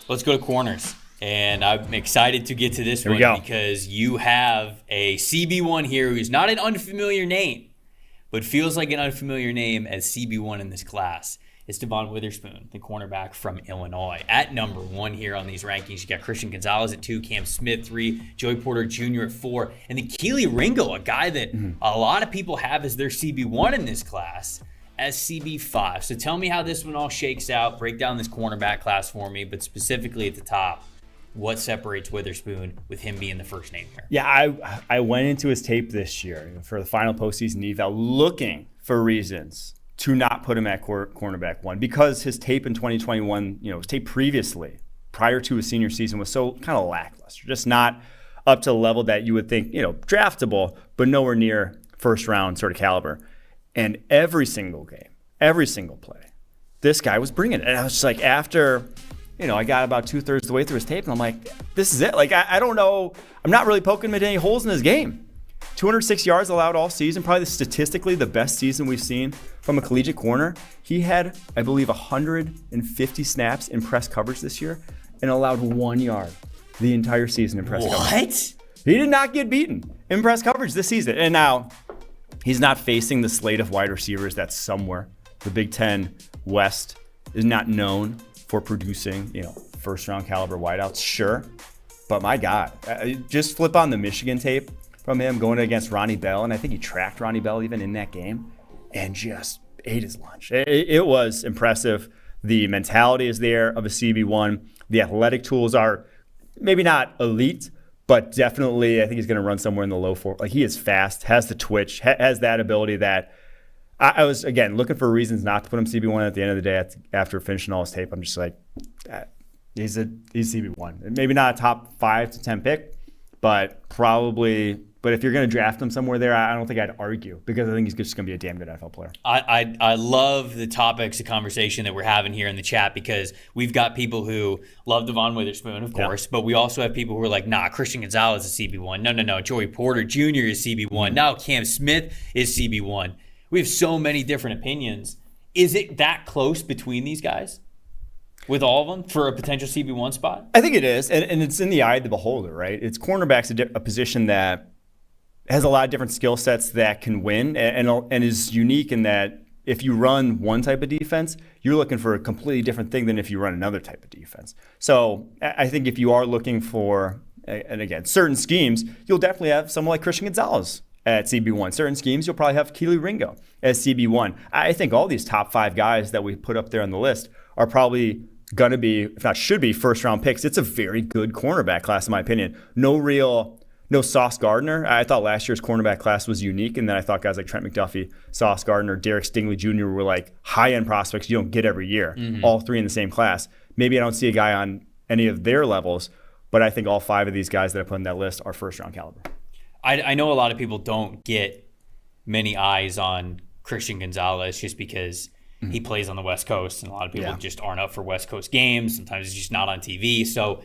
Let's go to corners. And I'm excited to get to this one because you have a CB1 here who's not an unfamiliar name, but feels like an unfamiliar name as CB1 in this class. It's Devon Witherspoon, the cornerback from Illinois. At number 1 here on these rankings, you got Christian Gonzalez at 2, Cam Smith 3, Joey Porter Jr. at 4, and then Keely Ringo, a guy that a lot of people have as their CB1 in this class, as CB5. So tell me how this one all shakes out. Break down this cornerback class for me, but specifically at the top, what separates Witherspoon with him being the first name here? Yeah, I went into his tape this year for the final postseason eval looking for reasons to not put him at cornerback 1 because his tape in 2021, his tape previously, prior to his senior season, was so kind of lackluster, just not up to the level that you would think, draftable, but nowhere near first round sort of caliber. And every single game, every single play, this guy was bringing it. And I was just like, after, I got about 2/3 of the way through his tape, and I'm like, this is it. Like, I don't know. I'm not really poking him at any holes in his game. 206 yards allowed all season, probably statistically the best season we've seen from a collegiate corner. He had, I believe, 150 snaps in press coverage this year and allowed 1 yard the entire season in press coverage. What? He did not get beaten in press coverage this season. And now he's not facing the slate of wide receivers that's somewhere. The Big Ten West is not known for producing, first-round caliber wideouts, sure. But my God, just flip on the Michigan tape from him going against Ronnie Bell, and I think he tracked Ronnie Bell even in that game, and just ate his lunch. It was impressive. The mentality is there of a CB1. The athletic tools are maybe not elite, but definitely I think he's going to run somewhere in the low 4. Like, he is fast, has the twitch, has that ability that I was, again, looking for reasons not to put him CB1 at the end of the day after finishing all his tape. I'm just like, he's CB1. Maybe not a top 5 to 10 pick, but probably. But if you're going to draft him somewhere there, I don't think I'd argue because I think he's just going to be a damn good NFL player. I love the topics of conversation that we're having here in the chat because we've got people who love Devon Witherspoon, of course, but we also have people who are like, nah, Christian Gonzalez is CB1. No. Joey Porter Jr. is CB1. Now Cam Smith is CB1. We have so many different opinions. Is it that close between these guys with all of them for a potential CB1 spot? I think it is, and it's in the eye of the beholder, right? It's cornerback's a position that has a lot of different skill sets that can win and is unique in that if you run one type of defense, you're looking for a completely different thing than if you run another type of defense. So I think if you are looking for, and again, certain schemes, you'll definitely have someone like Christian Gonzalez at CB1. Certain schemes, you'll probably have Keely Ringo as CB1. I think all these top 5 guys that we put up there on the list are probably going to be, if not should be, first-round picks. It's a very good cornerback class, in my opinion. No Sauce Gardner. I thought last year's cornerback class was unique, and then I thought guys like Trent McDuffie, Sauce Gardner, Derek Stingley Jr. were like high-end prospects you don't get every year, all 3 in the same class. Maybe I don't see a guy on any of their levels, but I think all 5 of these guys that I put on that list are first-round caliber. I know a lot of people don't get many eyes on Christian Gonzalez just because he plays on the West Coast, and a lot of people just aren't up for West Coast games. Sometimes he's just not on TV. So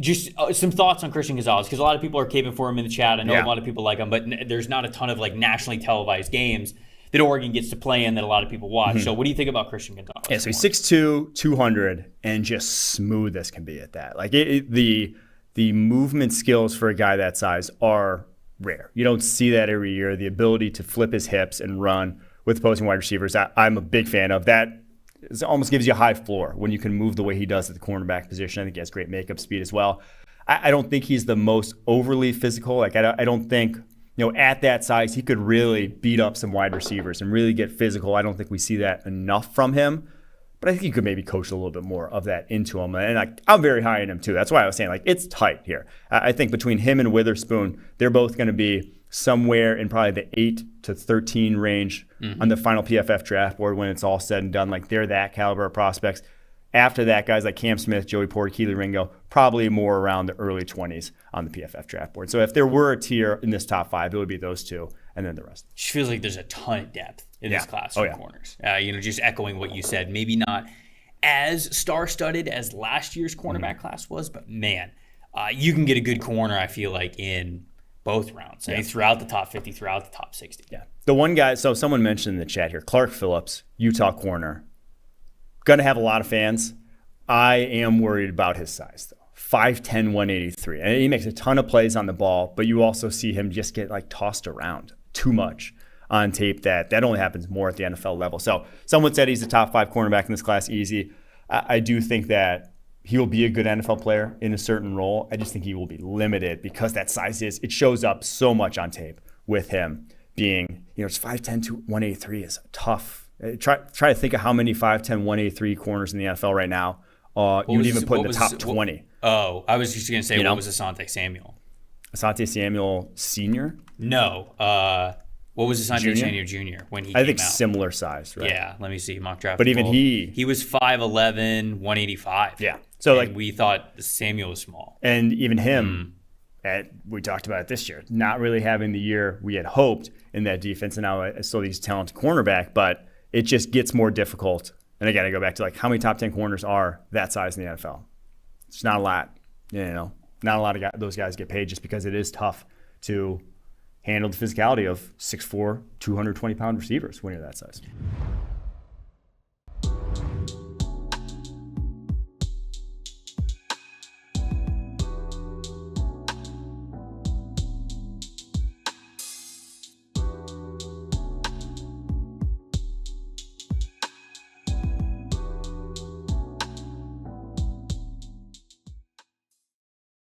just some thoughts on Christian Gonzalez, because a lot of people are caping for him in the chat. I know a lot of people like him, but there's not a ton of like nationally televised games that Oregon gets to play in that a lot of people watch. So what do you think about Christian Gonzalez? Yeah, so he's 6'2", 200, and just smooth as can be at that. Like the movement skills for a guy that size are rare. You don't see that every year. The ability to flip his hips and run with opposing wide receivers, I'm a big fan of that. It almost gives you a high floor when you can move the way he does at the cornerback position. I think he has great makeup speed as well. I don't think he's the most overly physical. Like I don't think, at that size, he could really beat up some wide receivers and really get physical. I don't think we see that enough from him. But I think you could maybe coach a little bit more of that into him. And I'm very high in him too. That's why I was saying it's tight here. I think between him and Witherspoon, they're both going to be somewhere in probably the 8 to 13 range on the final PFF draft board when it's all said and done. Like they're that caliber of prospects. After that, guys like Cam Smith, Joey Porter, Keely Ringo, probably more around the early 20s on the PFF draft board. So if there were a tier in this top 5, it would be those 2 and then the rest. It feels like there's a ton of depth in this class for corners. Just echoing what you said, maybe not as star-studded as last year's cornerback class was, but man, you can get a good corner, I feel like, in both rounds. Throughout the top 50, throughout the top 60. Yeah. The one guy, so someone mentioned in the chat here, Clark Phillips, Utah corner. Going to have a lot of fans. I am worried about his size, though. 5'10", 183. And he makes a ton of plays on the ball, but you also see him just get like tossed around too much on tape. That only happens more at the NFL level. So someone said he's a top 5 cornerback in this class, easy. I do think that he will be a good NFL player in a certain role. I just think he will be limited because that size it shows up so much on tape with him being, it's 5'10" to 183 is tough. Try to think of how many 5'10", 183 corners in the NFL right now. You'd even put in the top 20. I was just going to say, what was Asante Samuel? Asante Samuel Sr.? No. What was Asante Samuel Jr. when he came out? I think similar size, right? Yeah, let me see. Mock draft. But even he was 5'11", 185. Yeah. So we thought Samuel was small. And even him, we talked about it this year, not really having the year we had hoped in that defense. And now still these talented cornerback, but it just gets more difficult. And again, I go back to how many top 10 corners are that size in the NFL? It's not a lot. Not a lot of those guys get paid just because it is tough to handle the physicality of 6'4", 220-pound receivers when you're that size.